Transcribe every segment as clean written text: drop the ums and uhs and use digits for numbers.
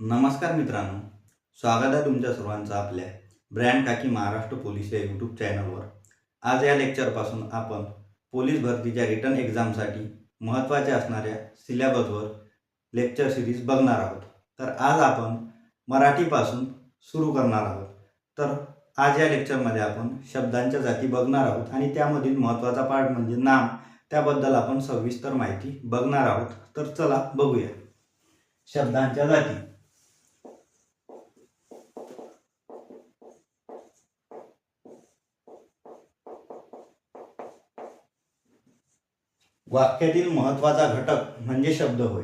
नमस्कार मित्रांनो, स्वागत आहे तुमच्या सर्वांचं आपल्या ब्रँड खाकी महाराष्ट्र पोलीस या यूट्यूब चॅनलवर। आज या लेक्चरपासून आपण पोलीस भरतीच्या रिटन एक्झामसाठी महत्त्वाच्या असणाऱ्या सिलेबसवर लेक्चर सिरीज बघणार आहोत। तर आज आपण मराठीपासून सुरू करणार आहोत। तर आज या लेक्चरमध्ये आपण शब्दांच्या जाती बघणार आहोत आणि त्यामधील महत्त्वाचा पार्ट म्हणजे नाम, त्याबद्दल आपण सविस्तर माहिती बघणार आहोत। तर चला बघूया शब्दांच्या जाती। वाक्यातील महत्त्वाचा घटक म्हणजे शब्द होय।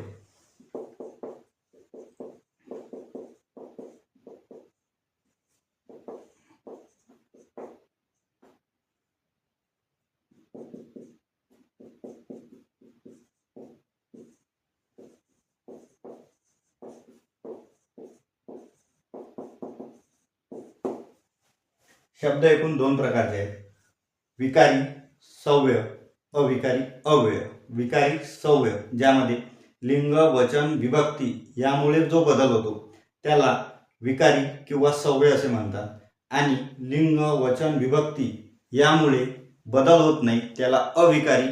शब्द एकूण दोन प्रकारचे आहेत, विकारी सव्य, अविकारी अव्यय। विकारी सव्य ज्यामध्ये लिंग वचन विभक्ती यामुळे जो बदल होतो त्याला विकारी किंवा सव्य असे म्हणतात, आणि लिंग वचन विभक्ती यामुळे बदल होत नाही त्याला अविकारी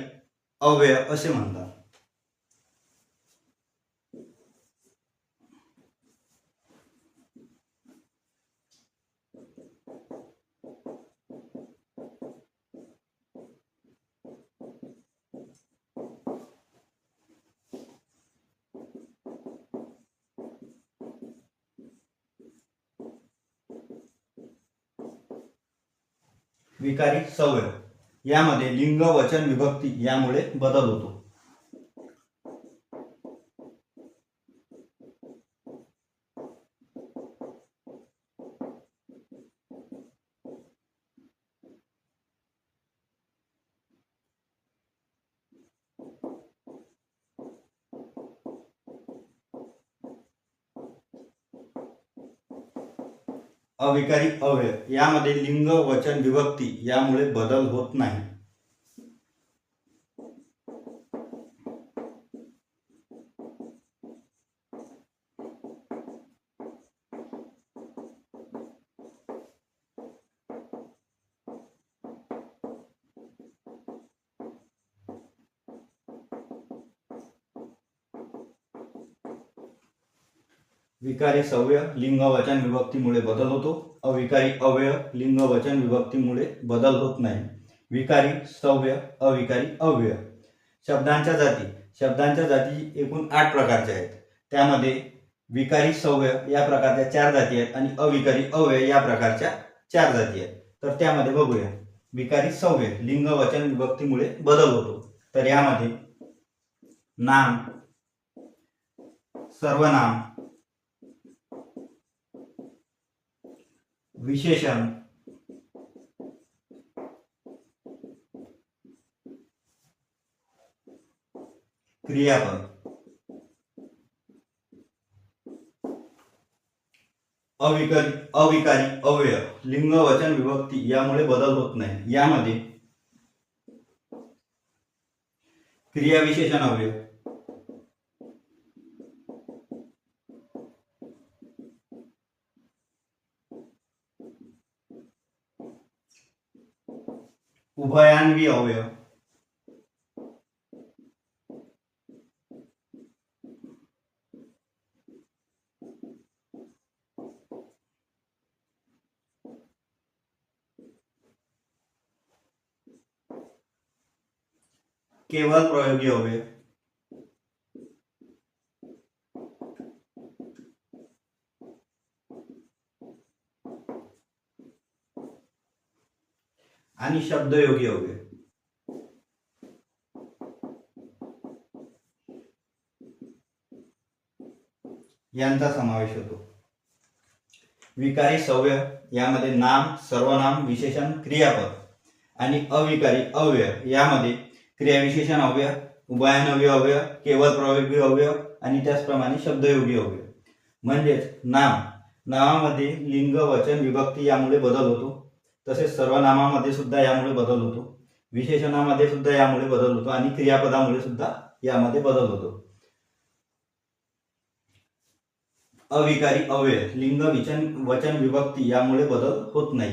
अव्यय असे म्हणतात। विकारी सव्य यामध्ये लिंग वचन विभक्ती यामुळे बदल होतो। अविकारी अव्यय यामध्ये लिंग वचन विभक्ती यामुळे बदल होत नाही। विकारी सव्य लिंग वचन विभक्तीमुळे बदल होतो, अविकारी अव्यय लिंग वचन विभक्तीमुळे बदल होत नाही। विकारी सव्य अविकारी अव्यय। शब्दांच्या जाती। शब्दांच्या जाती एकूण 8 प्रकारच्या आहेत, त्यामध्ये विकारी सव्य या प्रकारच्या 4 जाती आहेत आणि अविकारी अव्यय या प्रकारच्या 4 जाती आहेत। तर त्यामध्ये बघूया विकारी सव्य लिंग वचन विभक्तीमुळे बदल होतो। तर यामध्ये नाम, सर्वनाम, विशेषण, क्रियापद, अविकारी अव्यय लिंग वचन विभक्ती यामुळे बदल होत नाही। यामध्ये क्रिया विशेषण अव्यय, उभयान्वी अव्यय, केवल प्रयोगी अव्यय, आणि शब्दयोगी अव्यय। यांचा समावेश होतो। विकारी सव्य यामध्ये नाम, सर्वनाम, विशेषण, क्रियापद, आणि अविकारी अव्यय यामध्ये क्रियाविशेषण अव्यय, उभयान्वी अव्यय, केवल प्रयोगी अव्यय आणि त्याचप्रमाणे शब्दयोगी अव्यय। म्हणजेच नामामध्ये लिंग वचन विभक्ती यामुळे बदल होतो, तसेच सर्वनामामध्ये सुद्धा यामुळे बदल होतो, विशेषणामध्ये सुद्धा यामुळे बदल होतो आणि क्रियापदामुळे सुद्धा यामध्ये बदल होतो। अविकारी अव्यय लिंग वचन विभक्ती यामुळे बदल होत नाही.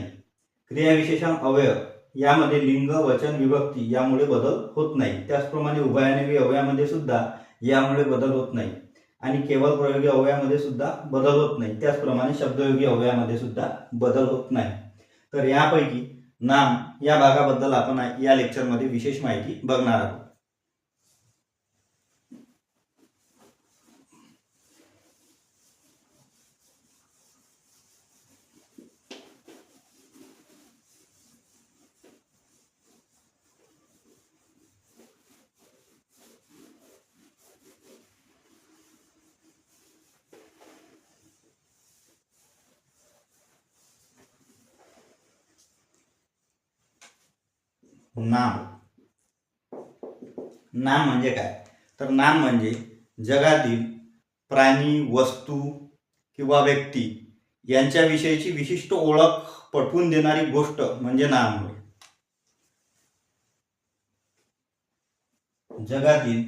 क्रियाविशेषण अव्यय यामध्ये लिंग वचन विभक्ती यामुळे बदल होत नाही. त्याचप्रमाणे उभयनिवी अव्ययामध्ये सुद्धा यामुळे बदल होत नाही आणि केवळ प्रयोगी अव्ययामध्ये सुद्धा बदल होत नाही. त्याचप्रमाणे शब्दयोगी अव्ययामध्ये सुद्धा बदल होत नाही. तर यापैकी नाम या भागाबद्दल आपण या लेक्चरमध्ये विशेष माहिती बघणार आहोत. नाम नाम म्हणजे काय? तर नाम म्हणजे जगातील प्राणी, वस्तू किंवा व्यक्ती यांच्याविषयीची विशिष्ट ओळख पटवून देणारी गोष्ट म्हणजे नाम होय. जगातील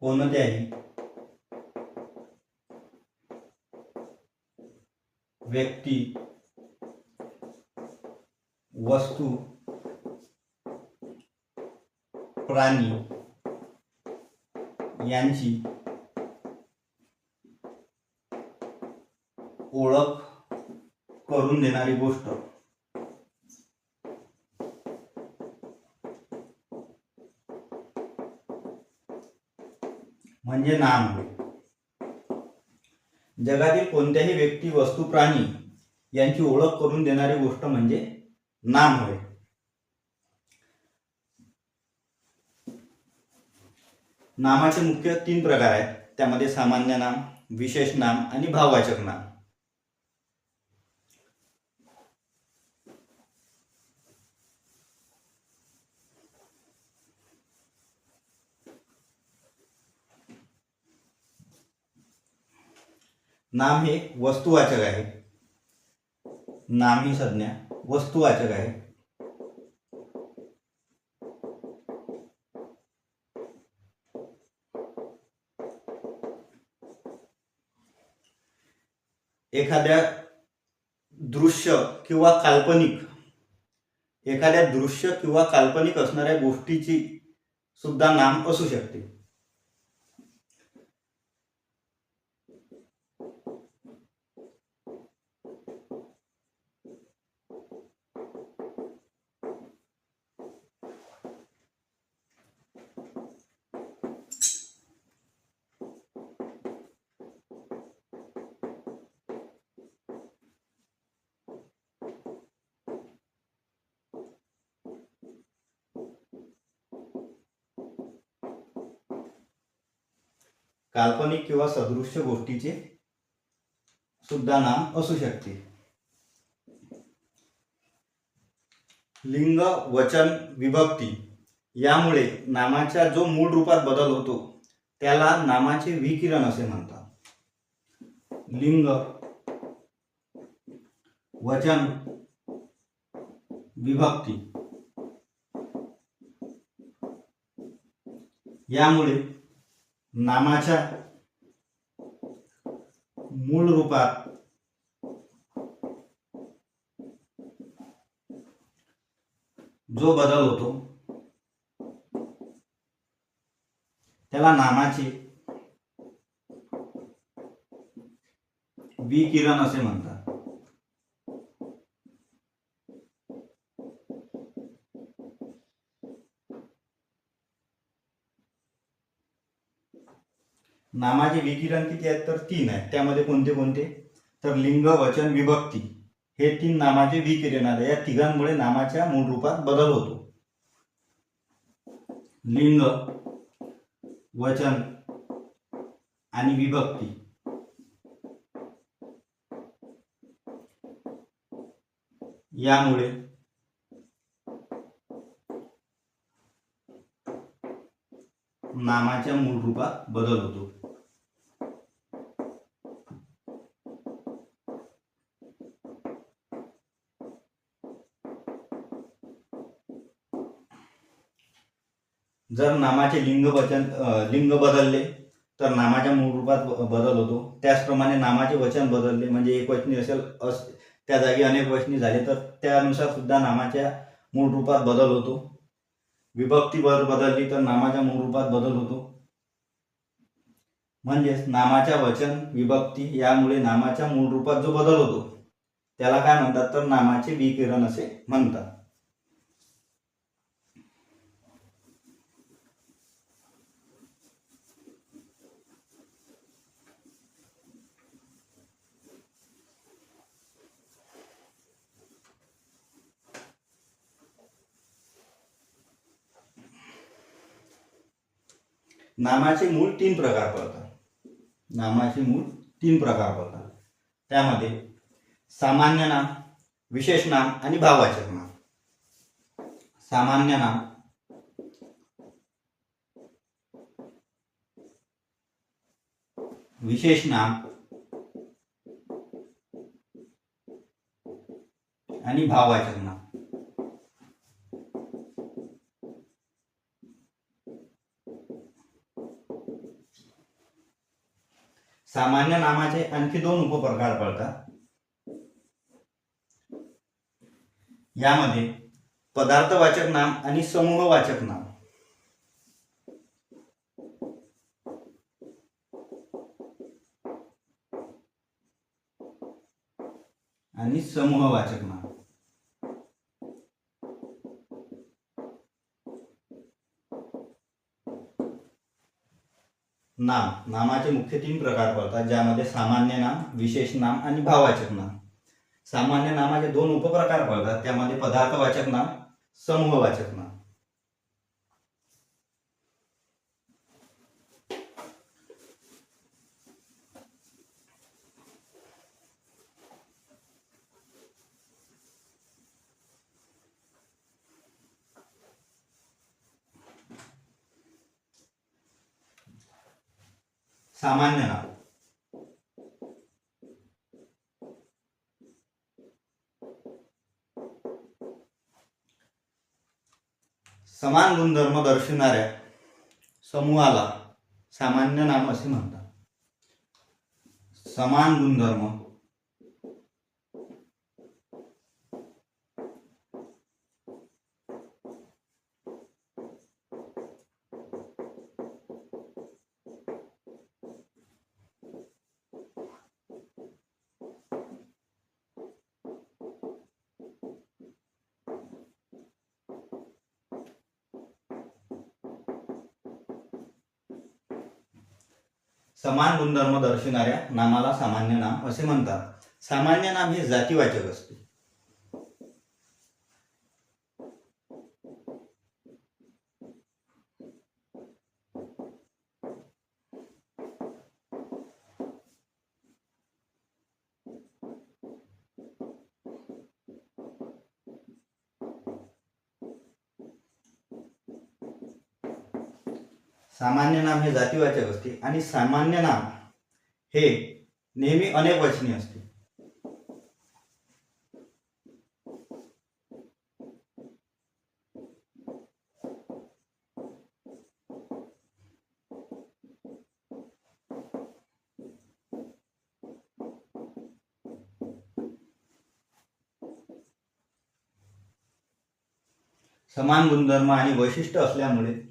कोणत्याही व्यक्ती, वस्तू, प्राणी यांची ओळख करून देणारी गोष्ट म्हणजे नाम होय. जगातील कोणत्याही व्यक्ती, वस्तू, प्राणी यांची ओळख करून देणारी गोष्ट म्हणजे नाम होय. नामाचे मुख्य 3 प्रकार आहेत. त्यामध्ये सामान्य नाम, विशेष नाम आणि भाववाचक नाम. नाम हे वस्तुवाचक आहे. नाम ही संज्ञा वस्तुवाचक आहे. एखाद्या दृश्य किंवा काल्पनिक असणाऱ्या गोष्टीची सुद्धा नाम असू शकते. काल्पनिक किंवा सदृश्य गोष्टीचे सुद्धा नाम असू शकते. लिंग वचन विभक्ती यामुळे नामाच्या जो मूळ रूपात बदल होतो त्याला नामाचे विकिरण असे म्हणतात. लिंग वचन विभक्ती यामुळे नामाच्या मूळ रूपात जो बदल होतो त्याला नामाचे विकिरण असे म्हणतात. नामाचे विकिरण किती आहेत? तर 3 आहेत. त्यामध्ये कोणते कोणते? तर लिंग वचन विभक्ती हे 3 नामाचे विकिरण आहेत. या तिघांमुळे नामाच्या मूळ रूपात बदल होतो. लिंग वचन आणि विभक्ती यामुळे नामाच्या मूळ रूपात बदल होतो. जर नामाचे लिंग बदलले तर नामाच्या मूळ रूपात बदल होतो. त्याचप्रमाणे नामाचे वचन बदलले म्हणजे एकवचनी असेल त्या जागी अनेक वचनी झाले तर त्यानुसार सुद्धा नामाच्या मूळ रूपात बदल होतो. विभक्ती बदलली तर नामाच्या मूळ रूपात बदल होतो. म्हणजेच नामाच्या वचन विभक्ती यामुळे नामाच्या मूळ रूपात जो बदल होतो त्याला काय म्हणतात तर नामाचे विकिरण असे म्हणतात. नामाचे मूळ 3 प्रकार पडतात. त्यामध्ये सामान्य नाम, विशेष नाम आणि भाववाचक नाम. सामान्य नाम, विशेष नाम आणि भाववाचक नाम. सामान्य नामाचे आणखी 2 उपप्रकार पडतात. यामध्ये पदार्थवाचक नाम आणि समूहवाचक नाम. आणि समूहवाचक नाम. नामाचे मुख्य 3 प्रकार पडतात ज्यामध्ये सामान्य नाम, विशेष नाम आणि भाववाचक नाम. सामान्य नामाचे 2 उपप्रकार पडतात त्यामध्ये पदार्थवाचक नाम, समूहवाचक नाम. सामान्य नाम. समान गुणधर्म दर्शवणाऱ्या समूहाला सामान्य नाम असे म्हणतात. समान गुणधर्म समान गुणधर्म दर्शवणाऱ्या नामाला सामान्य नाम असे म्हणतात. सामान्य नाम हे जातीवाचक असते. सामान्य नाम हे जातीवाचक असते आणि सामान्य नाम हे नेहमी अनेक वचनी असते. समान गुणधर्म आणि वैशिष्ट्य असल्यामुळे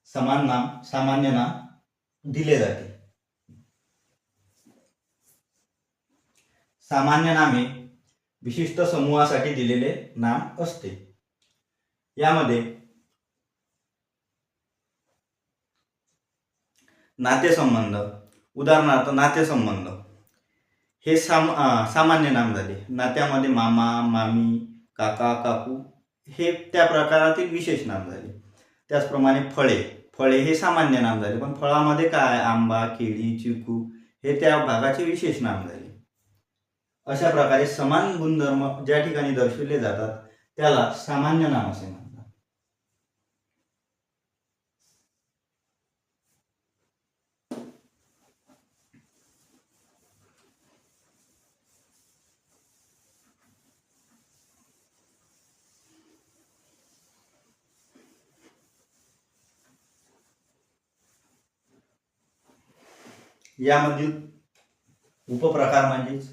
सामान्य नाम दिले जाते. सामान्य नामे विशिष्ट समूहासाठी दिलेले नाम असते. यामध्ये नातेसंबंध, उदाहरणार्थ नातेसंबंध हे सामान्य नाम झाले. नात्यामध्ये मामा, मामी, काका, काकू हे त्या प्रकारातील विशेष नाम झाले. त्याचप्रमाणे फळे हे सामान्य नाम झाले, पण फळामध्ये काय आंबा, केळी, चिकू हे त्या भागाचे विशेष नाम झाले. अशा प्रकारे समान गुणधर्म ज्या ठिकाणी दर्शविले जातात त्याला सामान्य नाम असे म्हणतात. यामधील उपप्रकार म्हणजेच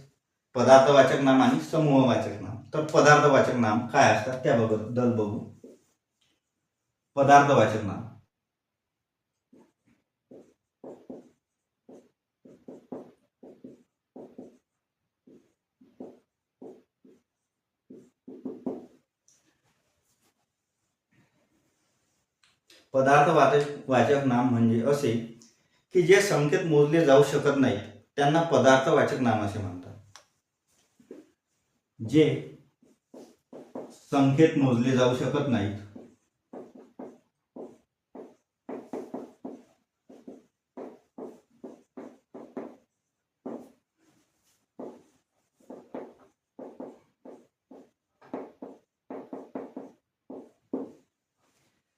पदार्थवाचक नाम आणि समूहवाचक नाम. तर पदार्थवाचक नाम काय असतात त्याबद्दल बघू. पदार्थवाचक नाम पदार्थवाचक नाम म्हणजे असे की जे संख्येत मोजले जाऊ शकत नाहीत त्यांना पदार्थवाचक नाम असे म्हणतात. जे संख्येत मोजले जाऊ शकत नाहीत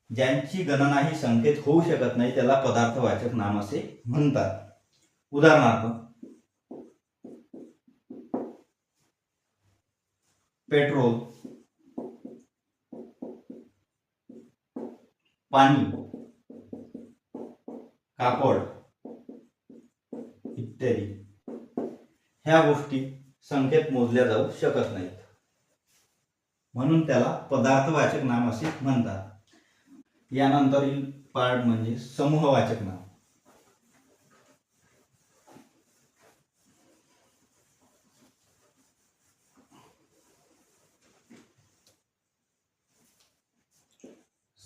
ज्यांची गणना ही संख्येत होऊ शकत नाही त्याला पदार्थवाचक नाम असे म्हणतात. उदाहरणार्थ पेट्रोल, पाणी, कापड इत्यादी ह्या गोष्टी संख्येत मोजल्या जाऊ शकत नाहीत म्हणून त्याला पदार्थवाचक नाम असे म्हणतात. यानंतरील पार्ट म्हणजे समूहवाचक नाम.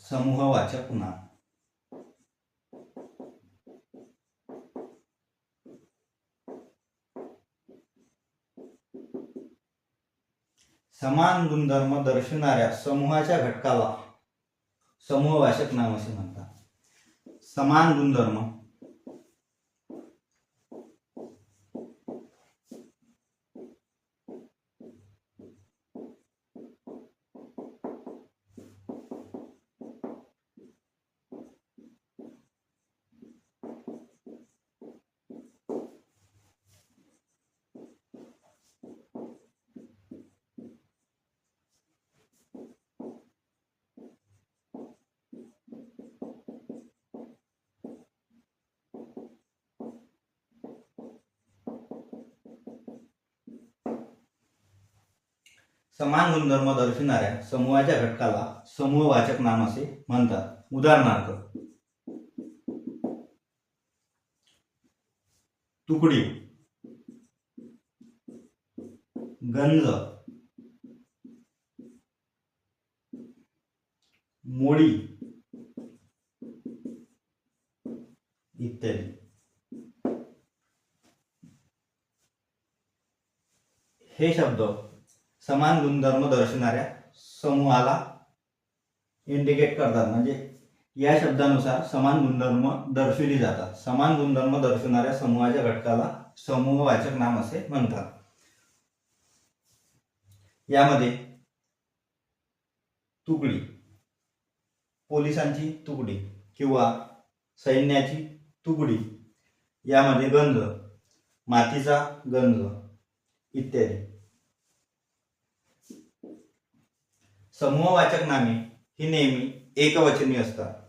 समूहवाचक नाम समान गुणधर्म दर्शवणाऱ्या समूहाच्या घटकाला समूहवाचक नाम असे म्हणतात. समान गुणधर्म समान गुणधर्म दर्शवणाऱ्या समूहाच्या घटकाला समूहवाचक नाम असे म्हणतात. उदाहरणार्थ तुकडी, गंज, मोडी इत्यादी. हे शब्द समान गुणधर्म दर्शवणाऱ्या समूहाला इंडिकेट करतात म्हणजे या शब्दानुसार समान गुणधर्म दर्शविली जातात. समान गुणधर्म दर्शवणाऱ्या समूहाच्या घटकाला समूहवाचक नाम असे म्हणतात. यामध्ये तुकडी, पोलिसांची तुकडी किंवा सैन्याची तुकडी, यामध्ये गंज, मातीचा गंज इत्यादी. समूहवाचक नामे ही नेहमी एकवचनी असतात.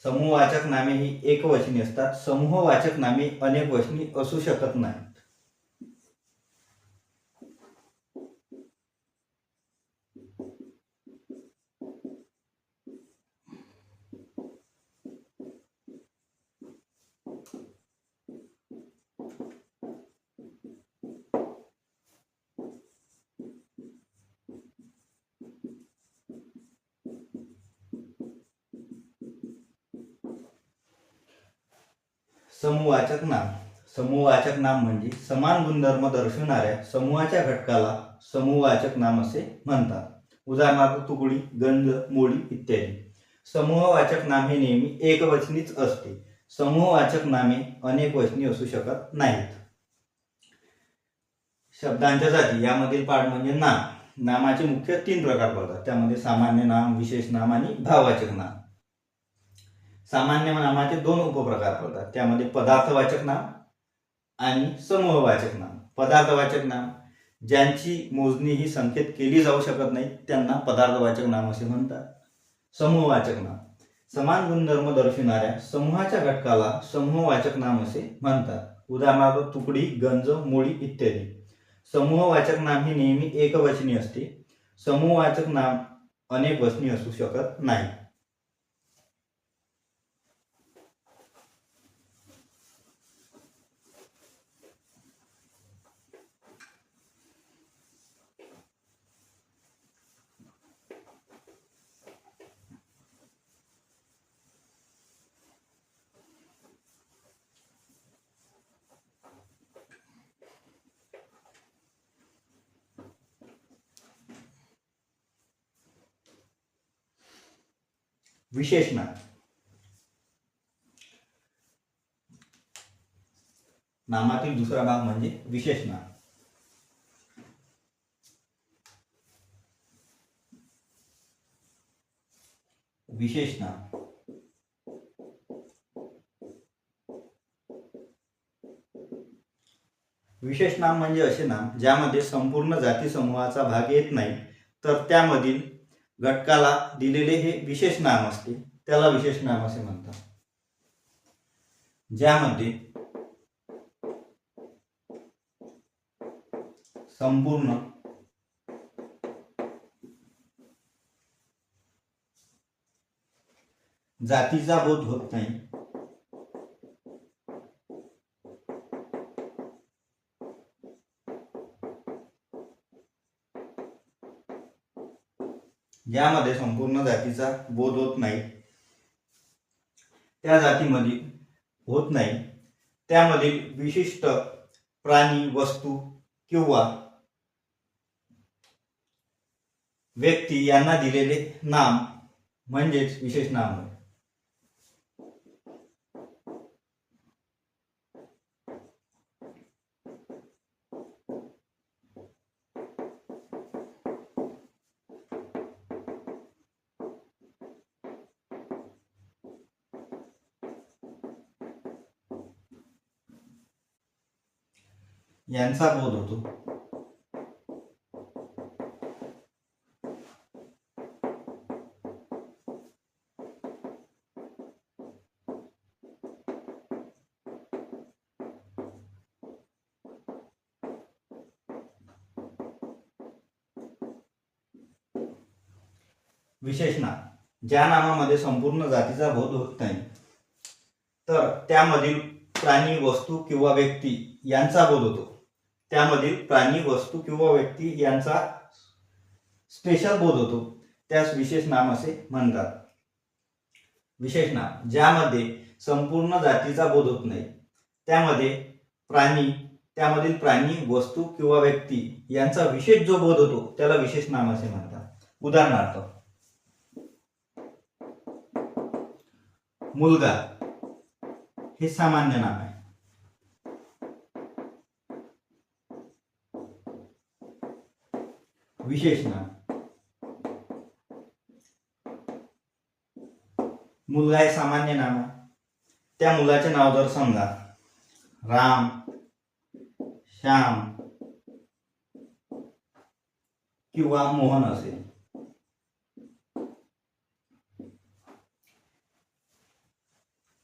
समूहवाचक नामे ही एकवचनी असतात. समूहवाचक नामे अनेकवचनी असू शकत नाहीत. समूहवाचक नाम. समूहवाचक नाम म्हणजे समान गुणधर्म दर्शवणाऱ्या समूहाच्या घटकाला समूहवाचक नाम असे म्हणतात. उदाहरणार्थ तुकडी, गंज, मोडी इत्यादी. समूहवाचक नाम हे नेहमी एकवचनीच असते. समूहवाचक नामे अनेकवचनी असू शकत नाहीत. शब्दांच्या जाती यामधील पाठ म्हणजे नाम. नामाचे मुख्य 3 प्रकार पडतात. त्यामध्ये सामान्य नाम, विशेष नाम आणि भाववाचक नाम. सामान्य नामाचे 2 उपप्रकार पडतात. त्यामध्ये पदार्थवाचक नाम आणि समूहवाचक नाम. पदार्थवाचक नाम ज्यांची मोजणी ही संख्येत केली जाऊ शकत नाही त्यांना पदार्थवाचक नाम असे म्हणतात. समूहवाचक नाम समान गुणधर्म दर्शविणाऱ्या समूहाच्या घटकाला समूहवाचक नाम असे म्हणतात. उदाहरणार्थ तुकडी, गंज, मुळी इत्यादी. समूहवाचक नाम हे नेहमी एकवचनी असते. समूहवाचक नाम अनेक वचनी असू शकत नाही. विशेष नाम. नामातील दुसरा भाग म्हणजे विशेष नाम. विशेष नाम विशेष नाम म्हणजे असे नाम ज्यामध्ये संपूर्ण जाती समूहाचा भाग येत नाही तर त्यामधील घटकाला दिलेले हे विशेष नाम असते, त्याला विशेष नाम असे म्हणतात. ज्यामध्ये संपूर्ण जातीचा बोध होत नाही ज्यामध्ये संपूर्ण जातीचा बोध होत नाही त्या जातीमध्ये होत नाही त्यामधील विशिष्ट प्राणी, वस्तू किंवा व्यक्ती यांना दिलेले नाम म्हणजेच विशेष नाम होय. यांचा बोध होतो. विशेष नाम ज्या नामामध्ये संपूर्ण जातीचा बोध होत नाही तर त्यामधील प्राणी, वस्तू किंवा व्यक्ती यांचा बोध होतो. त्यामधील प्राणी, वस्तू किंवा व्यक्ती यांचा स्पेशल बोध होतो, त्यास विशेष नाम असे म्हणतात. विशेष नाम ज्यामध्ये संपूर्ण जातीचा बोध होत नाही त्यामधील प्राणी, वस्तू किंवा व्यक्ती यांचा विशेष जो बोध होतो त्याला विशेष नाम असे म्हणतात. उदाहरणार्थ मुलगा हे सामान्य नाम आहे. विशेष नाम मुलगा हे सामान्य नाम आहे. त्या मुलाचे नाव जर समजा राम, श्याम किंवा मोहन असेल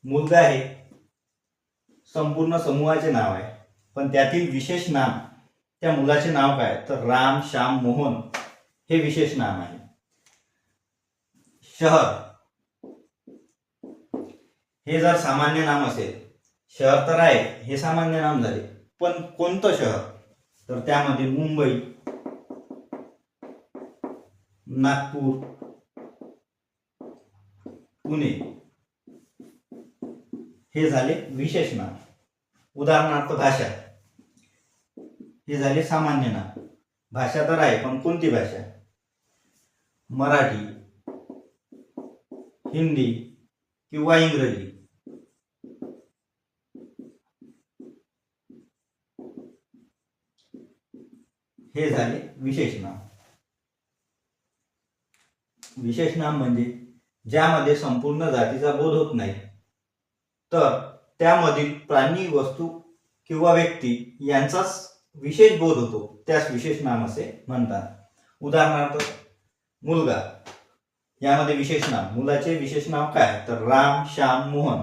मुलगा हे संपूर्ण समूहाचे नाव आहे पण त्यातील विशेष नाम त्या मुलाचे नाव काय तर राम, श्याम, मोहन हे विशेष नाम आहे. शहर हे जर सामान्य नाम असेल, शहर तर आहे हे सामान्य नाम झाले पण कोणतं शहर तर त्यामध्ये मुंबई, नागपूर, पुणे हे झाले विशेष नाम. उदाहरणार्थ भाषा हे झाले सामान्य नाम. भाषा तर आहे पण कोणती भाषा मराठी, हिंदी किंवा इंग्रजी हे झाले विशेष नाम. विशेष नाम म्हणजे ज्यामध्ये संपूर्ण जातीचा बोध होत नाही, तर त्यामधील प्राणी, वस्तू किंवा व्यक्ती यांचाच विशेष बोध होतो, त्यास विशेष नाम असे म्हणतात. उदाहरणार्थ मुलगा, यामध्ये विशेष नाम. मुलाचे विशेष नाव काय? तर राम, श्याम, मोहन.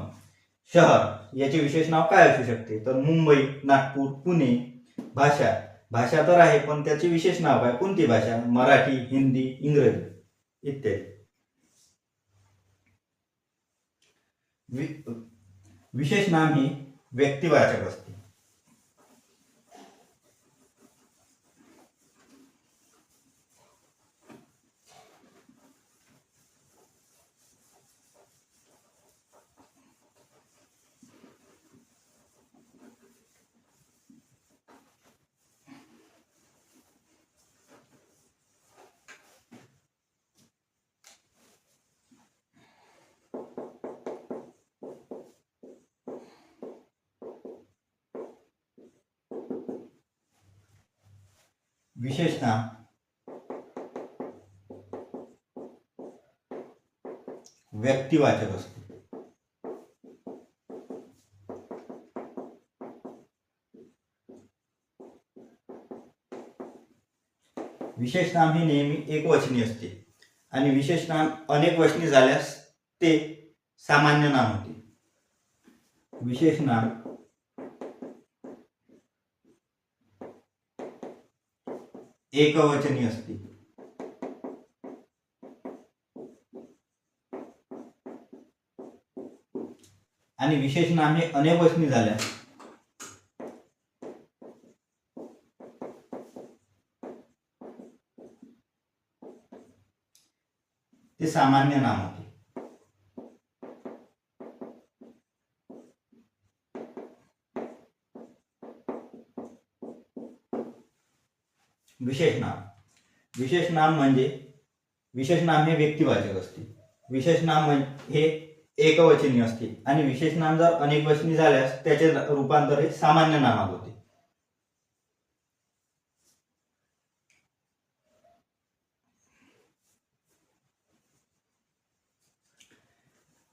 शहर, याचे विशेष नाव काय असू शकते? तर मुंबई, नागपूर, पुणे. भाषा, भाषा तर आहे पण त्याचे विशेष नाव काय? कोणती भाषा? मराठी, हिंदी, इंग्रजी इत्यादी. विशेष नाम ही व्यक्तिवाचक असते. विशेष नाम व्यक्तिवाचक असते. विशेष नाम हे नेहमी एकवचनी असते आणि विशेष नाम अनेक वचनी झाल्यास ते सामान्य नाम होते. विशेष नाम एकवचनी असते आणि विशेष नाम हे अनेक वचनी झाल्यास ते सामान्य नाम होते. विशेष नाम, विशेष नाम म्हणजे विशेष नाम हे व्यक्तिवाचक असते. विशेष नाम हे एकवचनी असते आणि विशेष नाम जर अनेक वचनी झाल्यास त्याचे रूपांतर हे सामान्य नामात होते.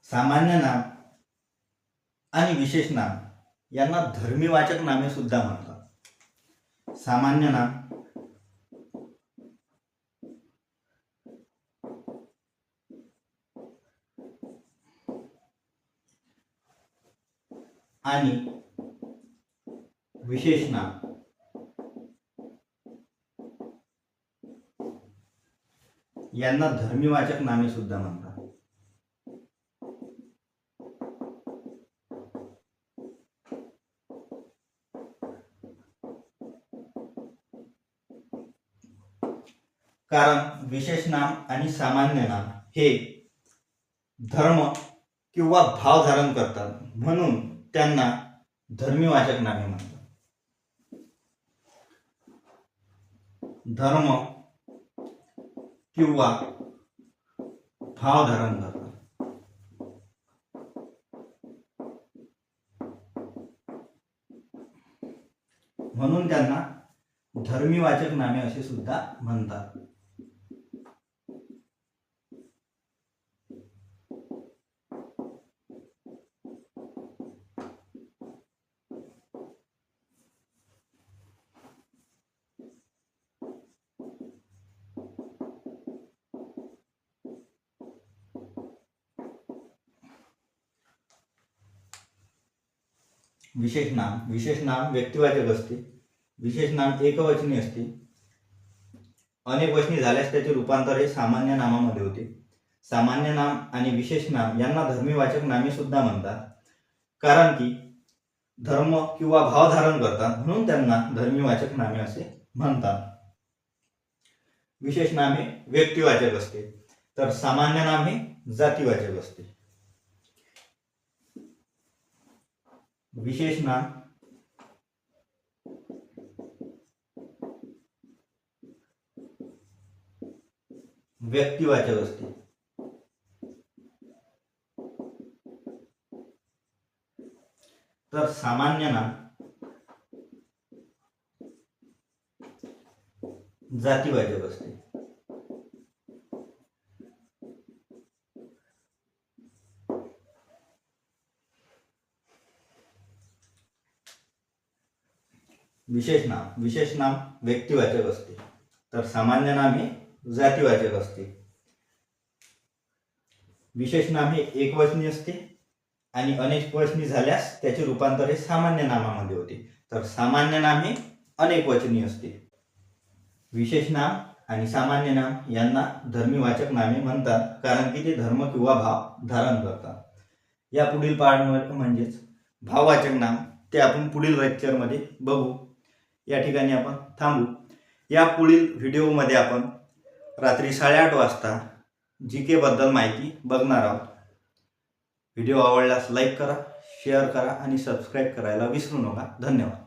सामान्य नाम आणि विशेष नाम यांना धर्मीवाचक नामे सुद्धा म्हणतात. सामान्य नाम आणि विशेष नाम यांना धर्मीवाचक नामे सुद्धा म्हणतात. कारण विशेष नाम आणि सामान्य नाम हे धर्म किंवा भाव धारण करतात, म्हणून त्यांना धर्मीवाचक नामे म्हणतात. धर्म किंवा भाव धारण करतात म्हणून त्यांना धर्मीवाचक नामे असे सुद्धा म्हणतात. विशेष नाम व्यक्तिवाचक असते. विशेष नाम एकवचनी असते. अनेक वचनी झाल्यास त्याचे रूपांतर हे सामान्य नामामध्ये होते. सामान्य नाम आणि विशेष नाम यांना धर्मीवाचक नामे सुद्धा म्हणतात, कारण की धर्म किंवा भाव धारण करतात, म्हणून त्यांना धर्मीवाचक नामे असे म्हणतात. विशेष नाम हे व्यक्तिवाचक असते, तर सामान्य नाम हे जातीवाचक असते. विशेष नाम व्यक्तिवाचक असते, तर सामान्य नाम जातीवाचक असते. विशेष नाम व्यक्तिवाचक असते, तर सामान्य नाम हे जातीवाचक असते. विशेष नाम हे एकवचनी असते आणि अनेकवचनी झाल्यास त्याचे रूपांतर हे सामान्य नामामध्ये होते, तर सामान्य नाम हे अनेकवचनी असते. विशेष नाम आणि सामान्य नाम यांना धर्मीवाचक नामे म्हणतात, कारण की ते धर्म किंवा भाव धारण करतात. या पुढील पार्ट म्हणजेच भाववाचक नाम ते आपण पुढील लेक्चरमध्ये बघू. या ठिकाणी आपण थांबू. या पुढील व्हिडिओमध्ये आपण रात्री 8:30 वाजता GK बद्दल माहिती बघणार आहोत. व्हिडिओ आवडल्यास लाईक करा, शेअर करा आणि सबस्क्राईब करायला विसरू नका. धन्यवाद.